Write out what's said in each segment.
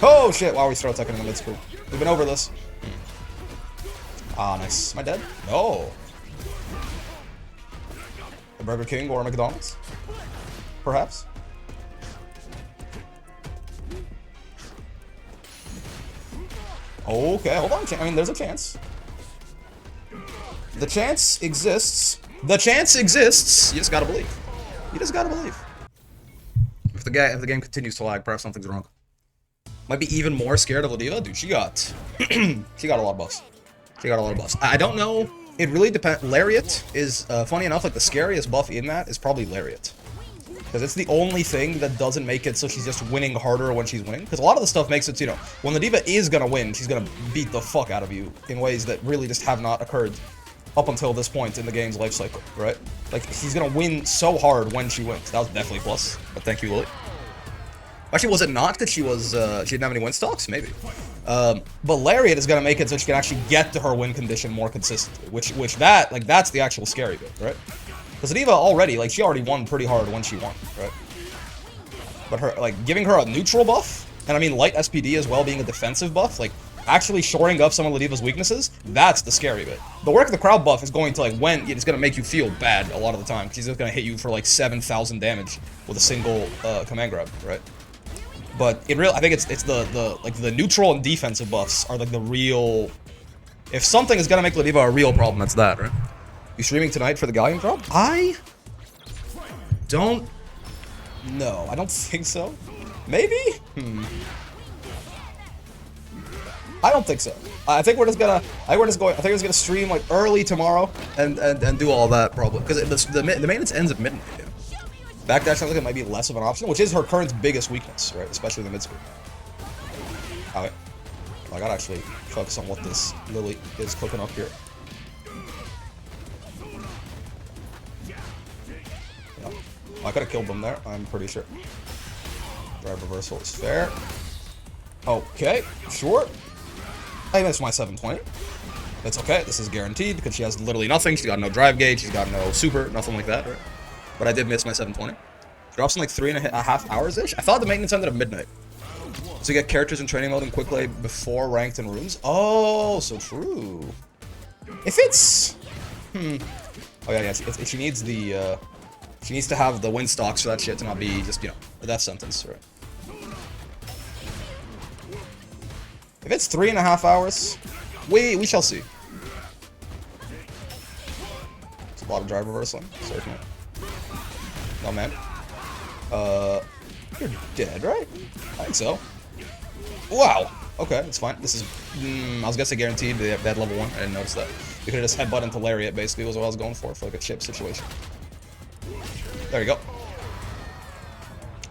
Oh shit, wow, we throw Tekken in the mid-screw. We've been over this. Ah, nice. Am I dead? No. A Burger King or a McDonald's? Perhaps? Okay, hold on. I mean, there's a chance. The chance exists. The chance exists. You just gotta believe. You just gotta believe. If the game continues to lag, perhaps something's wrong. Might be even more scared of Ladiva. Dude, she got a lot of buffs. She got a lot of buffs. I don't know. It really depends. Lariat is, funny enough, like the scariest buff in that is probably Lariat. Because it's the only thing that doesn't make it so she's just winning harder when she's winning. Because a lot of the stuff makes it, you know, when Ladiva is gonna win, she's gonna beat the fuck out of you in ways that really just have not occurred up until this point in the game's life cycle, right? Like, she's gonna win so hard when she wins. That was definitely a plus, but thank you, Lily. Actually, was it not because she didn't have any win stocks? Maybe. But Lariat is gonna make it so she can actually get to her win condition more consistently, that's the actual scary bit, right? Because Ladiva already, like, she already won pretty hard when she won, right? But her, like, giving her a neutral buff, and I mean light SPD as well being a defensive buff, like, actually shoring up some of Ladiva's weaknesses, that's the scary bit. The work of the crowd buff is going to, like, it's gonna make you feel bad a lot of the time, because he's just gonna hit you for, like, 7,000 damage with a single command grab, right? But I think it's the neutral and defensive buffs are like the real. If something is gonna make Ladiva a real problem, that's that, right? You streaming tonight for the Galleon drop? I don't know. I don't think so. Maybe? I don't think so. I think we're just gonna stream like early tomorrow and do all that probably because the maintenance ends at midnight. Yeah. Backdash sounds like it might be less of an option, which is her current biggest weakness, right? Especially in the mid-screen. Okay. I gotta actually focus on what this Lily is cooking up here. Yeah. I could have killed them there, I'm pretty sure. Drive reversal is fair. Okay, sure. I missed my 720. It's okay, this is guaranteed because she has literally nothing. She's got no drive gauge, she's got no super, nothing like that, right? But I did miss my 720. Drops in like 3.5 hours-ish. I thought the maintenance ended at midnight. So you get characters in training mode and quick play before ranked and rooms. Oh, so true. If it's... Oh yeah, she needs the... she needs to have the win stocks for that shit to not be just, you know, a death sentence, right? If it's 3.5 hours, we shall see. It's a lot of drive reversal, certainly. No, man. You're dead, right? I think so. Wow. Okay, that's fine. This is... I was gonna say guaranteed. They had level 1. I didn't notice that. You could have just headbutt into Lariat, basically, was what I was going for like a chip situation. There you go.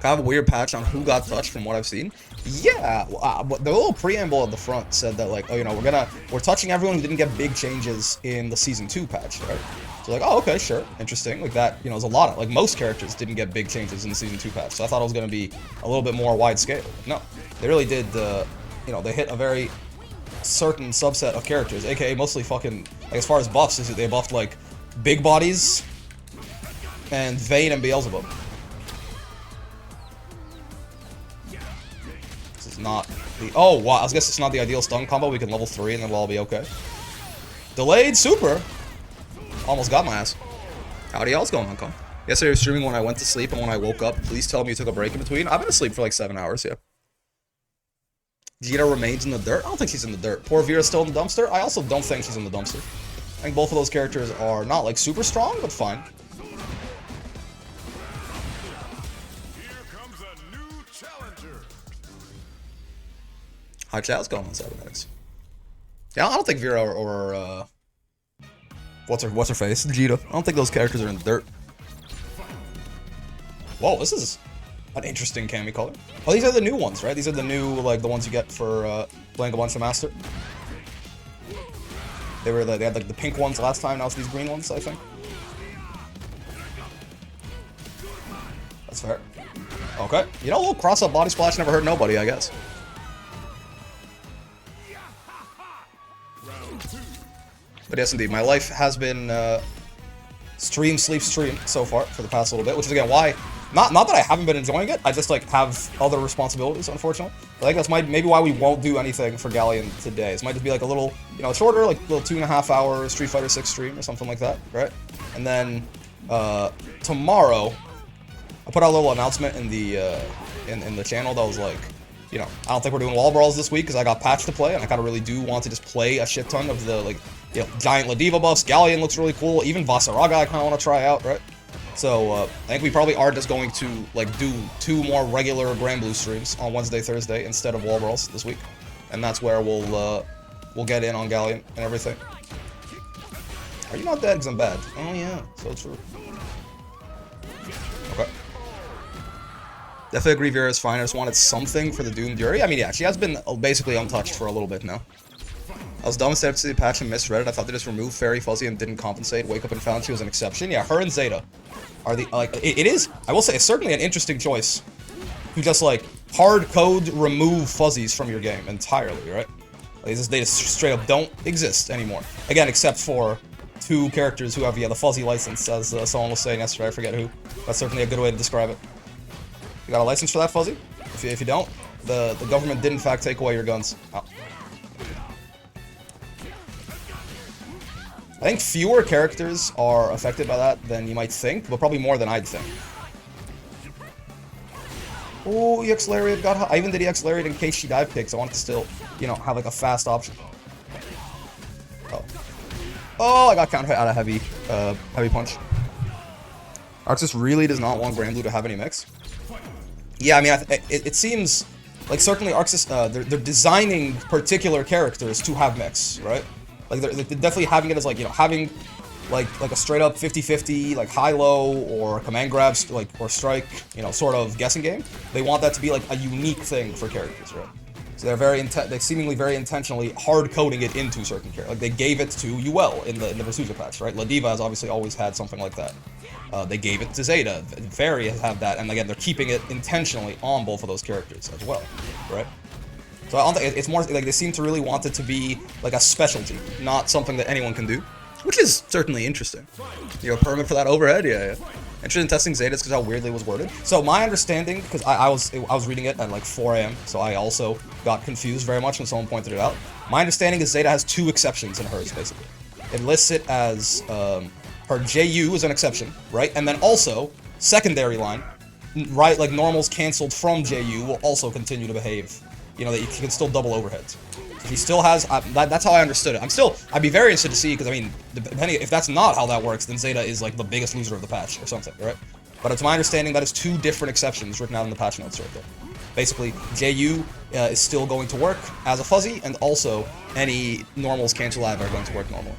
Kind of a weird patch on who got touched from what I've seen. Yeah, the little preamble at the front said that, like, oh, you know, we're touching everyone who didn't get big changes in the Season 2 patch, right? So, like, oh, okay, sure, interesting. Like, that, you know, there's a lot of, like, most characters didn't get big changes in the Season 2 patch, so I thought it was going to be a little bit more wide scale. No, they really did, you know, they hit a very certain subset of characters, aka mostly fucking, like, as far as buffs, they buffed, like, big bodies and Vayne and Beelzebub. Not the... Oh, wow. I guess it's not the ideal stun combo. We can level 3 and then we'll all be okay. Delayed super. Almost got my ass. Howdy, y'all's going, Hong Kong? Yesterday I was streaming when I went to sleep and when I woke up. Please tell me you took a break in between. I've been asleep for like 7 hours, yeah. Gita remains in the dirt. I don't think she's in the dirt. Poor Vera's still in the dumpster. I also don't think she's in the dumpster. I think both of those characters are not like super strong, but fine. Hi, chat. What's going on, cybernetics? Yeah, I don't think Vera or what's her face? Gita. I don't think those characters are in the dirt. Whoa, this is an interesting cami color. Oh, these are the new ones, right? These are the new, like, the ones you get for playing a bunch of Master. They had like the pink ones last time. Now it's these green ones, I think. That's fair. Okay. You know, a little cross-up body splash never hurt nobody, I guess. But yes, indeed, my life has been stream, sleep, stream so far for the past little bit, which is again why Not that I haven't been enjoying it. I just like have other responsibilities, unfortunately. I think that's maybe why we won't do anything for Galleon today. This might just be like a little, you know, shorter, like little 2.5 hour Street Fighter 6 stream or something like that, right? And then tomorrow, I put out a little announcement in the channel that was like, you know, I don't think we're doing wall brawls this week because I got patch to play, and I kind of really do want to just play a shit ton of the, like, you know, giant Ladiva buffs. Galleon looks really cool. Even Vasaraga I kind of want to try out, right? So, I think we probably are just going to, like, do 2 more regular Grand Blue streams on Wednesday, Thursday, instead of wall brawls this week. And that's where we'll get in on Galleon and everything. Are you not dead because I'm bad? Oh, yeah. So true. Okay. Definitely agree Vera is fine. I just wanted something for the Doom Fury. I mean, yeah, she has been basically untouched for a little bit now. I was dumb instead of the patch and misread it. I thought they just removed Fairy Fuzzy and didn't compensate. Wake up and found she was an exception. Yeah, her and Zeta are the, like, it is, I will say, it's certainly an interesting choice to just, like, hard code remove fuzzies from your game entirely, right? Like, they just straight up don't exist anymore. Again, except for 2 characters who have, yeah, the fuzzy license, as someone was saying yesterday. I forget who. That's certainly a good way to describe it. You got a license for that, Fuzzy? If you don't, the government did in fact take away your guns. Oh. I think fewer characters are affected by that than you might think, but probably more than I'd think. Oh, EX Lariat got hot. I even did EX Lariat in case she dive kicks. I wanted to still, you know, have like a fast option. Oh. Oh, I got counter hit out of heavy punch. Arxis really does not want Grand Blue to have any mix. Yeah, I mean, it seems like certainly Arxis, they're designing particular characters to have mix, right? Like they're definitely having it as like, you know, having like a straight up 50-50 like high-low or command grabs like or strike, you know, sort of guessing game. They want that to be like a unique thing for characters, right? So they're seemingly very intentionally hard coding it into certain characters. Like they gave it to UL in the Versuga patch, right? Ladiva has obviously always had something like that. They gave it to Zeta. Fairy has had that, and again, they're keeping it intentionally on both of those characters as well, right? So I don't think it's more like they seem to really want it to be like a specialty, not something that anyone can do, which is certainly interesting. You know, permit for that overhead, yeah. Interested in testing Zeta's because how weirdly it was worded. So my understanding, because I was reading it at like 4 AM, so I also got confused very much when someone pointed it out. My understanding is Zeta has 2 exceptions in hers, basically. It lists it as her JU is an exception, right? And then also, secondary line, right, like normals canceled from JU will also continue to behave. You know, that you can still double overheads. So he still has, that's how I understood it. I'd be very interested to see, because I mean, depending, if that's not how that works, then Zeta is like the biggest loser of the patch or something, right? But it's my understanding that is 2 different exceptions written out in the patch notes right there. Basically, JU is still going to work as a fuzzy, and also any normals cancel live are going to work normally.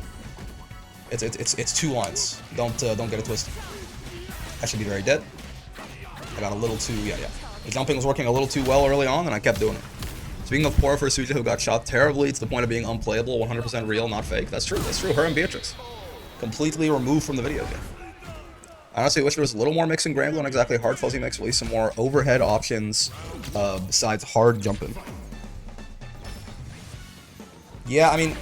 It's 2 lines. Don't get it twisted. I should be very dead. I got a little too, yeah. The jumping was working a little too well early on, and I kept doing it. Speaking of poor for Suja, who got shot terribly to the point of being unplayable, 100% real, not fake. That's true. Her and Beatrix. Completely removed from the video game. I honestly wish there was a little more mix in Grappler, not exactly hard fuzzy mix, at least some more overhead options besides hard jumping. Yeah, I mean,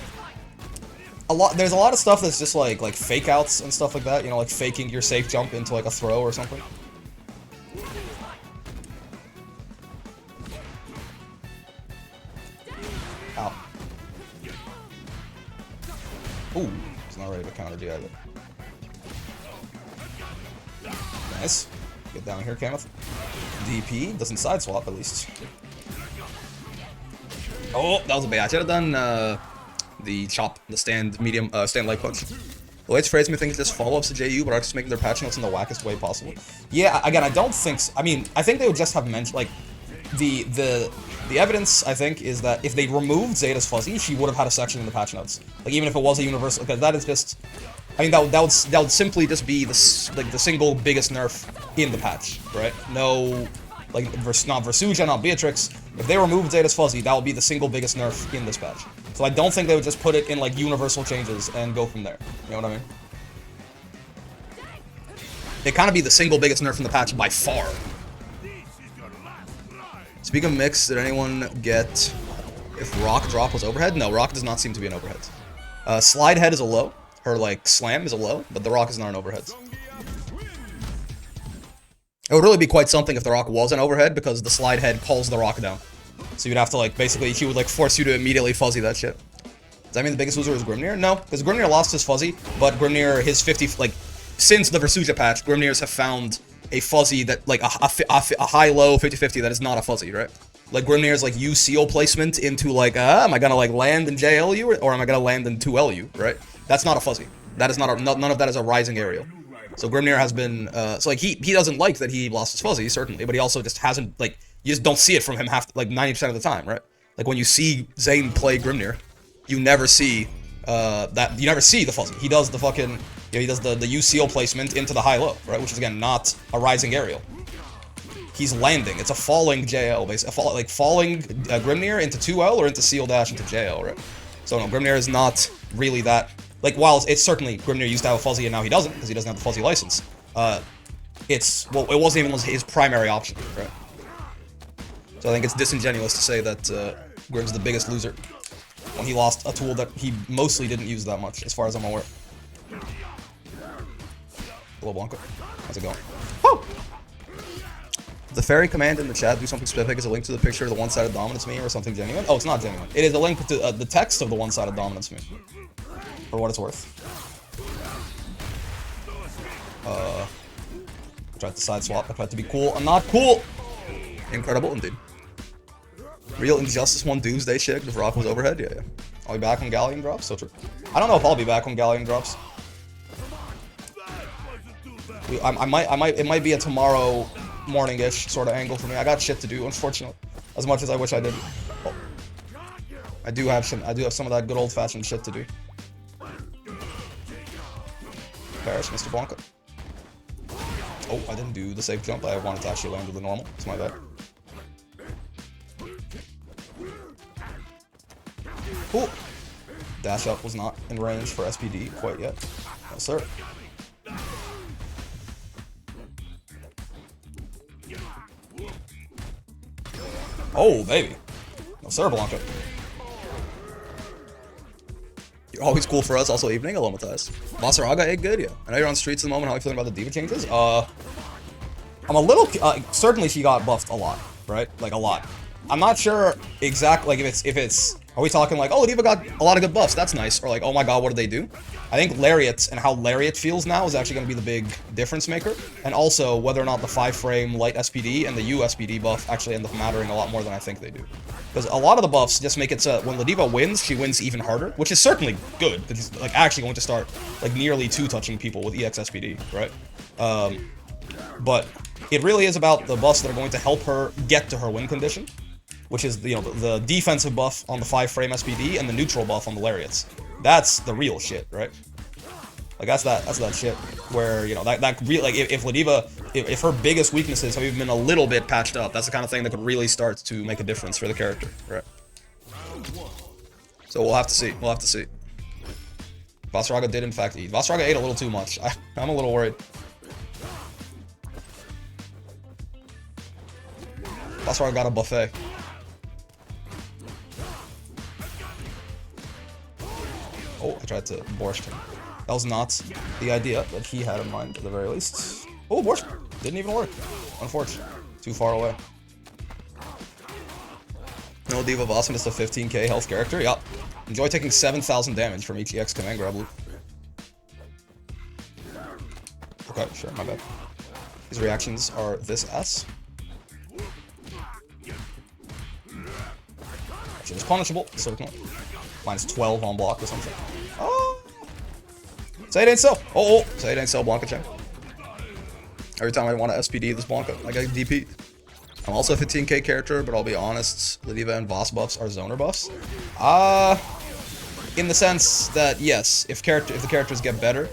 there's a lot of stuff that's just like fake outs and stuff like that, you know, like faking your safe jump into like a throw or something. Ow. Ooh, he's not ready to counter D either. Nice. Get down here, Kenneth. DP doesn't side swap at least. Oh, that was a bait. I should have done the chop, the stand medium, stand light punch. The way it's phrased me thinks it's just follow-ups to JU, but are just making their patch notes in the wackest way possible. Yeah, again, I don't think so. I mean, I think they would just have mentioned, like, the evidence, I think, is that if they removed Zeta's fuzzy, she would have had a section in the patch notes. Like, even if it was a universal, because that is just, I mean, that would simply just be the single biggest nerf in the patch, right? No, like, not Versuga, not Beatrix. If they removed Zeta's fuzzy, that would be the single biggest nerf in this patch. So I don't think they would just put it in, like, universal changes and go from there. You know what I mean? It'd kind of be the single biggest nerf in the patch by far. Speaking of mix, did anyone get if Rock drop was overhead? No, Rock does not seem to be an overhead. Slide head is a low. Her, like, slam is a low, but the Rock is not an overhead. It would really be quite something if the rock was an overhead, because the slide head calls the rock down. So you'd have to, like, basically, he would, like, force you to immediately fuzzy that shit. Does that mean the biggest loser is Grimnir? No, because Grimnir lost his fuzzy, but Grimnir, his 50, like, since the Versuja patch, Grimnirs have found a fuzzy that, like, a high-low 50-50 that is not a fuzzy, right? Like, Grimnir's, like, use seal placement into, like, am I gonna, like, land in JLU, or am I gonna land in 2LU, right? That's not a fuzzy. That is not a, none of that is a rising aerial. So Grimnir has been, so, like, he doesn't like that he lost his fuzzy, certainly, but he also just hasn't, like, you just don't see it from him like, 90% of the time, right? Like, when you see Zane play Grimnir, you never see, you never see the fuzzy. He does the fucking, you know, he does the UCL placement into the high-low, right? Which is, again, not a rising aerial. He's landing. It's a falling JL, basically. Like, falling Grimnir into 2L or into seal dash into JL, right? So, no, Grimnir is not really that, like, while it's certainly, Grimnir used to have a fuzzy and now he doesn't, because he doesn't have the fuzzy license. Well, it wasn't even his primary option, right? So I think it's disingenuous to say that Grim's the biggest loser when he lost a tool that he mostly didn't use that much, as far as I'm aware. Hello, Blanka. How's it going? Woo! The fairy command in the chat, do something specific, is a link to the picture of the one-sided dominance meme or something genuine? Oh, it's not genuine. It is a link to the text of the one-sided dominance meme. For what it's worth. I tried to side swap. I tried to be cool. I'm not cool! Incredible, indeed. Real Injustice 1 Doomsday shit if Rock was overhead? Yeah, yeah. I'll be back when Galleon drops? So true. I don't know if I'll be back when Galleon drops. It might be a tomorrow morning-ish sort of angle for me. I got shit to do, unfortunately. As much as I wish I didn't. Oh. I do have some of that good old-fashioned shit to do. Perish, Mr. Blanka. Oh, I didn't do the safe jump. I wanted to actually land with the normal. It's my bad. Cool. Dash up was not in range for SPD quite yet. No, sir. Oh, baby. No, sir, Blanka. You're always cool for us. Also evening. Hello, Matthias. Basaraga, hey, good, yeah. I know you're on streets at the moment. How are you feeling about the Diva changes? I'm a little, certainly she got buffed a lot, right? Like, a lot. I'm not sure exactly, like, if it's, are we talking like, oh, Ladiva got a lot of good buffs, that's nice, or like, oh my god, what did they do? I think Lariat and how Lariat feels now is actually going to be the big difference maker, and also whether or not the 5-frame light SPD and the U SPD buff actually end up mattering a lot more than I think they do. Because a lot of the buffs just make it so when Ladiva wins, she wins even harder, which is certainly good, because she's like actually going to start like nearly 2-touching people with EX SPD, right? But it really is about the buffs that are going to help her get to her win condition, which is the defensive buff on the 5-frame SPD and the neutral buff on the Lariats. That's the real shit, right? Like that's that shit where that real, like if Ladiva, if her biggest weaknesses have even been a little bit patched up, that's the kind of thing that could really start to make a difference for the character, right? So we'll have to see. We'll have to see. Vasaraga did in fact eat. Vasaraga ate a little too much. I'm a little worried. Vasaraga got a buffet. Oh, I tried to borscht him. That was not the idea that he had in mind, at the very least. Oh, borscht! Didn't even work. Unfortunate. Too far away. No Diva Bossum is a 15k health character. Yup. Enjoy taking 7,000 damage from each EX command grab loop. Okay, sure, my bad. His reactions are this ass. Which is punishable, certainly. Minus 12 on block or something. Oh! Say it ain't so! Oh, say it ain't so, Blanka check. Every time I want to SPD this Blanka, I get DP. I'm also a 15k character, but I'll be honest, Ladiva and Voss buffs are zoner buffs. In the sense that, yes, if the characters get better,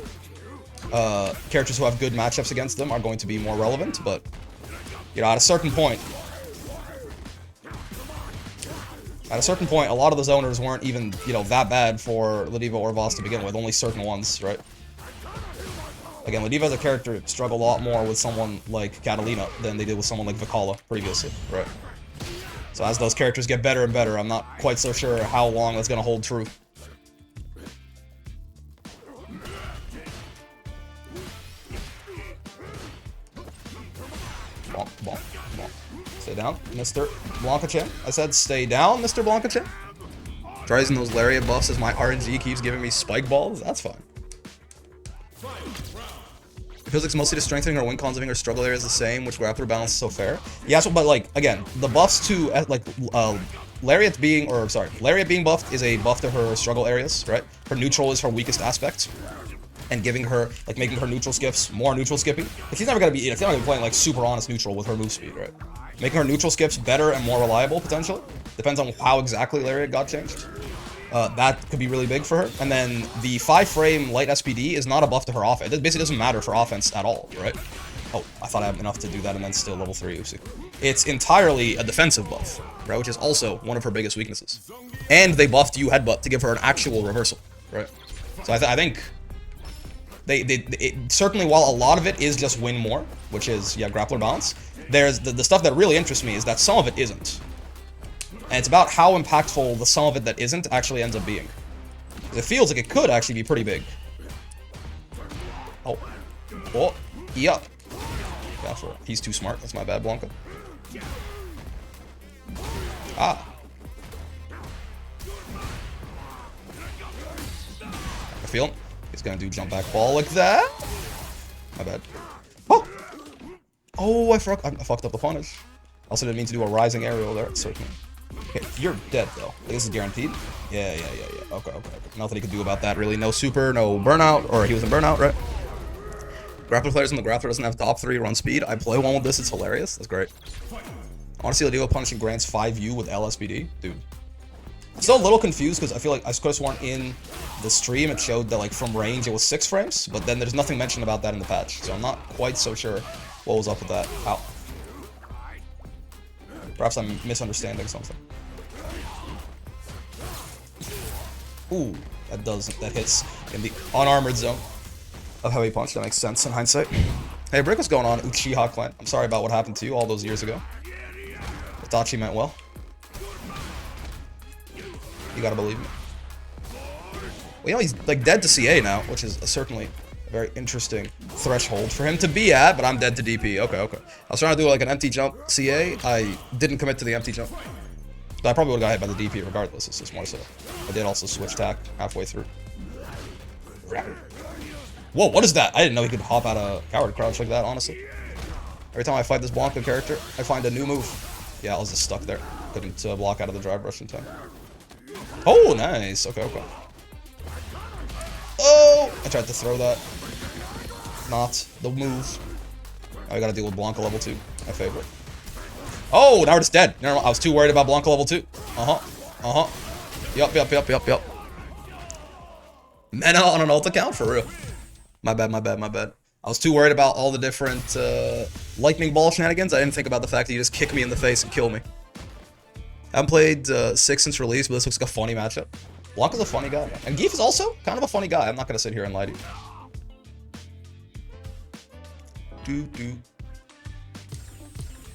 characters who have good matchups against them are going to be more relevant, but, at a certain point, a lot of the zoners weren't even, that bad for Ladiva or Voss to begin with, only certain ones, right? Again, Ladiva as a character struggled a lot more with someone like Catalina than they did with someone like Vikala previously, right? So as those characters get better and better, I'm not quite so sure how long that's going to hold true. Stay down, Mr. Blanka Chin. I said stay down, Mr. Blanka Chin. Try using those Lariat buffs as my RNG keeps giving me spike balls. That's fine. It feels like it's mostly just strengthening her win cons, leaving her struggle areas the same, which Grappler balance is so fair. Yeah, so, but like, again, the buffs to, like, Lariat being buffed is a buff to her struggle areas, right? Her neutral is her weakest aspect. And giving her, like, making her neutral skips more neutral skippy. Like, she's never gonna be playing, like, super honest neutral with her move speed, right? Making her neutral skips better and more reliable, potentially. Depends on how exactly Lariat got changed. That could be really big for her. And then the 5-frame light SPD is not a buff to her offense. It basically doesn't matter for offense at all, right? Oh, I thought I had enough to do that and then still level 3, oopsie. It's entirely a defensive buff, right? Which is also one of her biggest weaknesses. And they buffed you headbutt to give her an actual reversal, right? So I think... certainly, while a lot of it is just win more, which is, yeah, grappler balance, there's the stuff that really interests me is that some of it isn't. And it's about how impactful the some of it that isn't actually ends up being. It feels like it could actually be pretty big. Oh. Oh. Yup. Yeah, he's too smart. That's my bad, Blanka. Ah. I feel him. He's gonna do jump back ball like that. My bad. Oh! Oh, I fucked up the punish. Also didn't mean to do a rising aerial there, certainly. Okay, you're dead though. This is guaranteed. Yeah. Okay. Nothing he could do about that, really. No super, no burnout, or he was in burnout, right? Grappler players in the Grappler doesn't have top 3 run speed. I play one with this, it's hilarious. That's great. I want to see Ladiva punishing Grant's 5U with LSPD. Dude. I'm still a little confused because I feel like I could have sworn in the stream it showed that, like, from range it was 6 frames, but then there's nothing mentioned about that in the patch, so I'm not quite so sure what was up with that. Ow. Perhaps I'm misunderstanding something. Ooh, that hits in the unarmored zone of heavy punch. That makes sense in hindsight. Hey, Brick, what's going on, Uchiha clan? I'm sorry about what happened to you all those years ago. Itachi meant well. You gotta believe me. Well, you know, he's, like, dead to CA now, which is certainly a very interesting threshold for him to be at, but I'm dead to DP. Okay. I was trying to do, like, an empty jump CA. I didn't commit to the empty jump. But I probably would have got hit by the DP regardless. It's just more so. I did also switch tack halfway through. Whoa, what is that? I didn't know he could hop out of coward crouch like that, honestly. Every time I fight this Blanka character, I find a new move. Yeah, I was just stuck there. Couldn't block out of the drive rush in time. Oh, nice. Okay. Oh! I tried to throw that. Not the move. Now I gotta deal with Blanka level 2. My favorite. Oh, now we're just dead. Never mind. I was too worried about Blanka level 2. Yup. Mena on an ult account? For real. My bad. I was too worried about all the different lightning ball shenanigans. I didn't think about the fact that you just kick me in the face and kill me. I haven't played 6 since release, but this looks like a funny matchup. Blanka's a funny guy, man. And Geef is also kind of a funny guy. I'm not going to sit here and lie to you.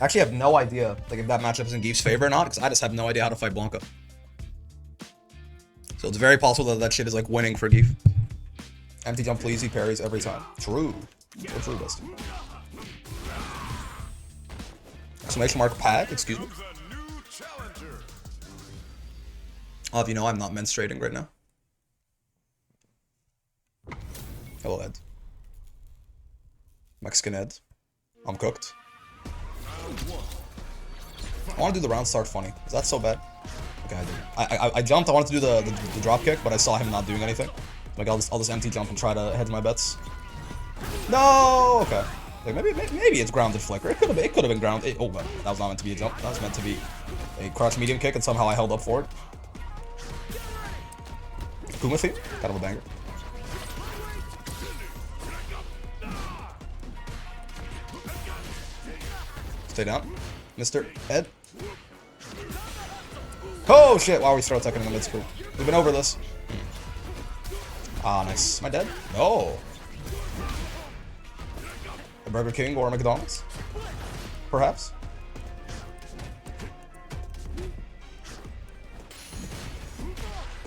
I actually have no idea, like, if that matchup is in Geef's favor or not, because I just have no idea how to fight Blanka. So it's very possible that shit is, like, winning for Geef. Empty jump, please. He parries every time. True. So true, Dusty. Exclamation mark pad? Excuse me? All of you know I'm not menstruating right now. Hello, Ed. Mexican Ed. I'm cooked. I want to do the round start funny. Is that so bad? Okay, I did. I jumped. I wanted to do the drop kick, but I saw him not doing anything. Like, I'll just empty jump and try to hedge my bets. No. Okay. Like, maybe it's grounded flicker. It could have been grounded. Oh, but that was not meant to be a jump. That was meant to be a crouch medium kick, and somehow I held up for it. Kuma theme, kind of a banger. Stay down, Mr. Ed. Oh shit! Wow, we start attacking in the mid screen. We've been over this. Ah, nice. Am I dead? No. A Burger King or a McDonald's? Perhaps.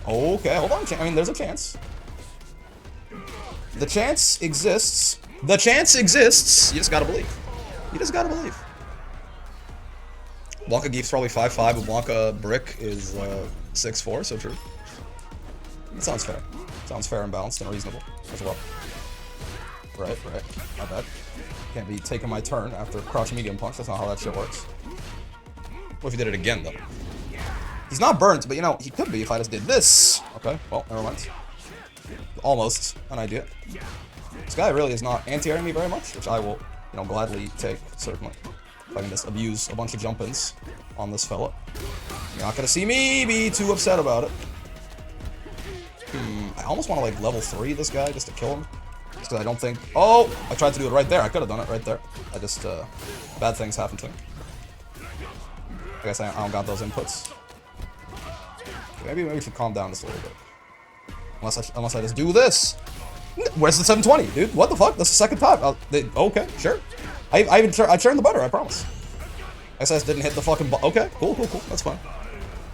Okay, hold on. I mean, there's a chance. The chance exists. The chance exists. You just gotta believe. You just gotta believe. Blanka Geef's probably 5'5", but Blanka Brick is 6'4", so true. It sounds fair. Sounds fair and balanced and reasonable as well. Right. My bad. Can't be taking my turn after crouch medium punch. That's not how that shit works. What if he did it again, though? He's not burnt, but you know, he could be if I just did this. Okay, well, never mind. Almost an idea. This guy really is not anti-airing me very much, which I will, you know, gladly take, certainly. If I can just abuse a bunch of jump-ins on this fella. You're not gonna see me be too upset about it. I almost want to, like, level 3 this guy just to kill him. Just because I don't think... Oh! I tried to do it right there. I could have done it right there. I just, bad things happen to me. I guess I don't got those inputs. Maybe we should calm down just a little bit. Unless I just do this. Where's the 720, dude? What the fuck? That's the second time. Okay, sure. I churned the butter, I promise. SS didn't hit the fucking okay, cool. That's fine.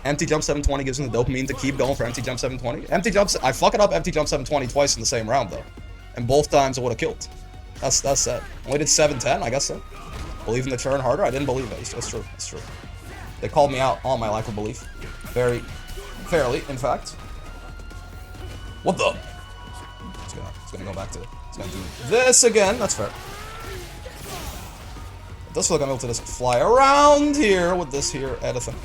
Empty jump 720 gives him the dopamine to keep going for empty jump 720. Empty jumps, I fuck it up empty jump 720 twice in the same round, though. And both times I would have killed. That's sad. Only did 710, I guess so. Believe in the churn harder? I didn't believe it. That's true. That's true. They called me out on my lack of belief. Very fairly, in fact. What the? It's gonna go back to... It's gonna do this again. That's fair. It does feel like I'm able to just fly around here with this here Edison.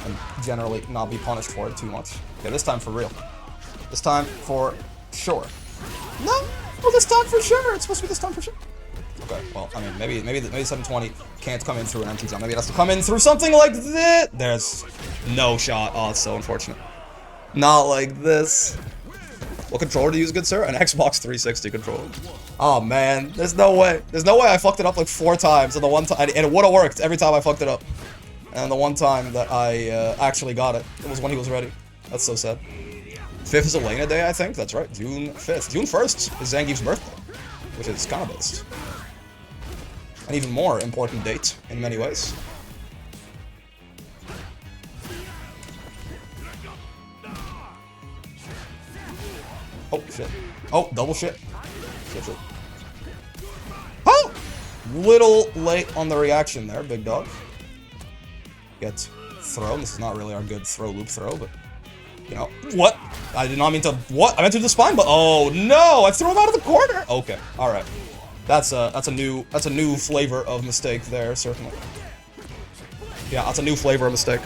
And generally not be punished for it too much. Okay, this time for real. This time for sure. No! Well, this time for sure! It's supposed to be this time for sure. Okay, well, I mean, maybe 720 can't come in through an empty jump. Maybe it has to come in through something like this. There's no shot. Oh, it's so unfortunate. Not like this. What controller to use, good sir? An Xbox 360 controller. Oh, man. There's no way. There's no way I fucked it up like 4 times. And the one time, and it would have worked every time I fucked it up. And the one time that I actually got it, it was when he was ready. That's so sad. 5th is Elena Day, I think. That's right. June 5th. June 1st is Zangief's birthday, which is kind of based. An even more important date in many ways. Oh, shit. Oh, double shit. Shit. Oh! Little late on the reaction there, big dog. Gets thrown. This is not really our good throw loop throw, but you know what? I did not mean to. What? I meant to do the spine, but oh no! I threw him out of the corner. Okay, all right. That's a new flavor of mistake there, certainly. Yeah, that's a new flavor of mistake.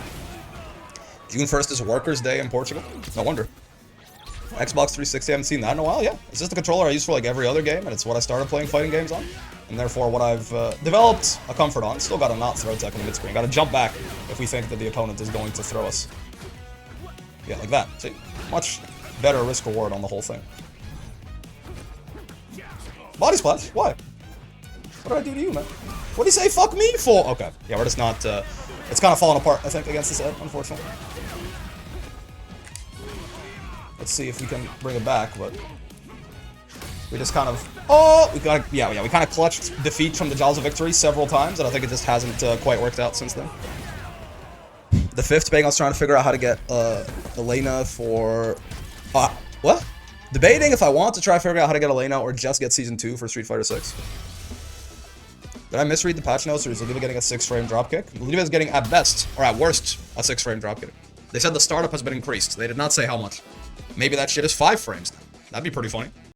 June 1st is Workers' Day in Portugal. No wonder. Xbox 360, I haven't seen that in a while. Yeah, it's just the controller I use for like every other game, and it's what I started playing fighting games on. And therefore, what I've developed a comfort on. Still got to not throw tech in the mid-screen. Got to jump back if we think that the opponent is going to throw us. Yeah, like that. See? Much better risk-reward on the whole thing. Body splash? Why? What did I do to you, man? What do you say fuck me for? Okay. Yeah, we're just not... it's kind of falling apart, I think, against this Ed, unfortunately. Let's see if we can bring it back, but... We just kind of... Oh! We kind of clutched defeat from the jaws of victory several times, and I think it just hasn't quite worked out since then. The 5th being I was trying to figure out how to get Elena for... what? Debating if I want to try figuring out how to get Elena or just get Season 2 for Street Fighter 6. Did I misread the patch notes, or is Ladiva getting a 6-frame dropkick? Ladiva is getting, at best, or at worst, a 6-frame dropkick. They said the startup has been increased. They did not say how much. Maybe that shit is 5 frames now. That'd be pretty funny.